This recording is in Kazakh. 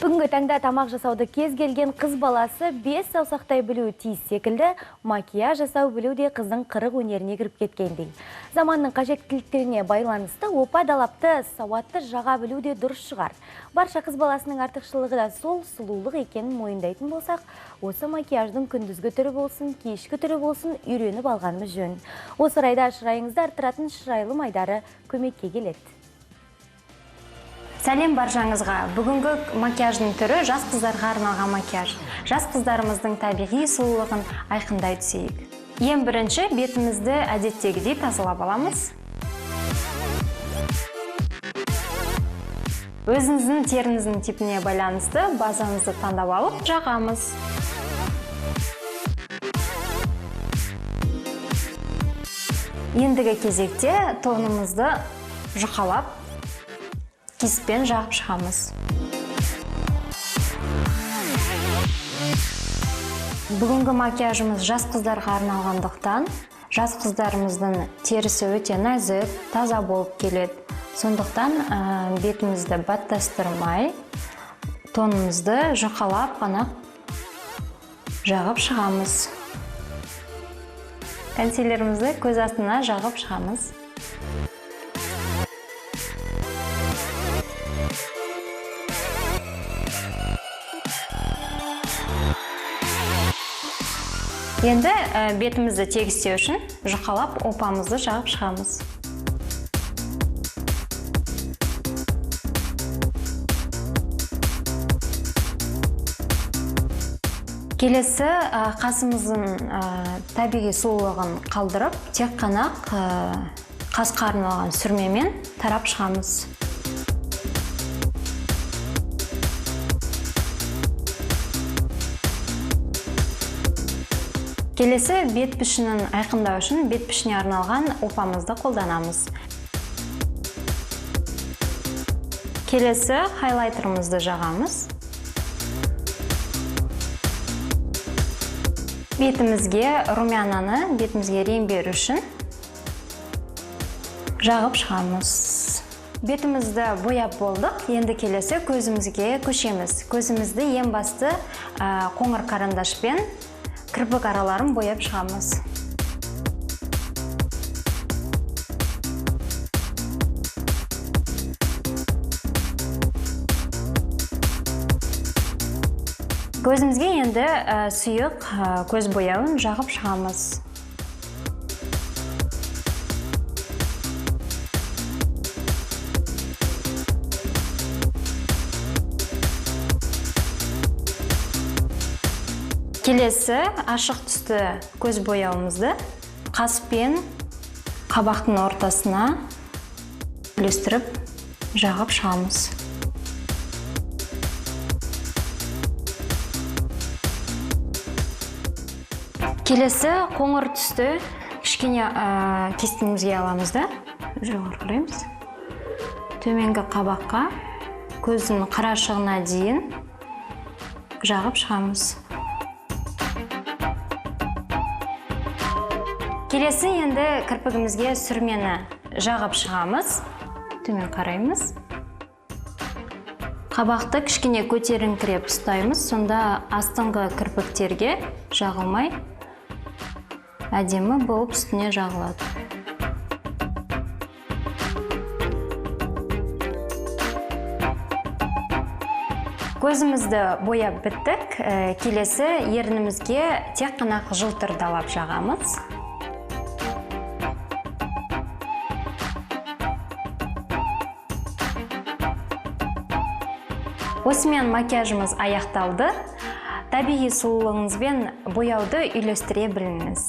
Бүгінгі таңда тамақ жасауды кез келген қыз баласы 5 саусақтай білуі тиіс секілді, макияж жасау білу де қыздың қырық өнеріне кіріп кеткендей. Заманның қажеттіліктеріне байланысты опа далапты сауатты жаға білу де дұрыс шығар. Барша қыз баласының артықшылығы да сол сұлулық екенін мойындайтын болсақ, осы макияждың күндізгі түрі болсын, кешкі түрі болсын үйреніп алғанымыз жөн. Осы орайда шырайыңызды арттыратын шырайлы майдары көмекке келеді. Сәлем баршаңызға. Бүгінгі макияждың түрі жас қыздарға арналған макияж. Жас қыздарымыздың табиғи сұлулығын айқындай түсейік. Ең бірінші бетімізді әдеттегідей тазалап аламыз. Өзіңіздің теріңіздің типіне байланысты базаңызды таңдап алып жағамыз. Ендігі кезекте тонымызды жұқалап, киспен жағып шығамыз. Бүгінгі макияжымыз жас қыздарға арналғандықтан, жас қыздарымыздың терісі өте нәзік, таза болып келеді. Сондықтан бетімізді баттастырмай, тонымызды жұқалап қана жағып шығамыз. Консилерімізді көз астына жағып шығамыз. Енді бетімізді тегістеу үшін жұқалап опамызды жағып шығамыз. Келесі қасымыздың табиғи сұлулығын қалдырып, тек қана қасқа арналған сүрмемен тарап шығамыз. Келесі бет пішінін айқындау үшін бет пішіне арналған опамызды қолданамыз. Келесі хайлайтерімізді жағамыз. Бетімізге румянаны, бетімізге рең беру үшін жағып шығамыз. Бетімізді бояп болдық, енді келесі көзімізге көшеміз. Көзімізді ең басты қоңыр карандашпен кірпік араларын бояп шығамыз. Көзімізге енді сұйық көз бояуын жағып шығамыз. Келесі ашық түсті көз бояуымызды қаспен қабақтың ортасына үлестіріп жағып шығамыз. Келесі қоңыр түсті кішкене кестімізге аламыз да, жоғары қараймыз. Төменгі қабаққа көздің қарашығына дейін жағып шығамыз. Келесі енді кірпігімізге сүрмені жағып шығамыз. Төмен қараймыз. Қабақты кішкене көтеріңкіреп ұстаймыз. Сонда астыңғы кірпіктерге жағылмай әдемі болып үстіне жағылады. Көзімізді бояп біттік. Келесі ернімізге тек қана жылтырдалап жағамыз. Осымен макияжымыз аяқталды. Табиғи сұлулығыңызбен бояуды үйлестіре біліңіз.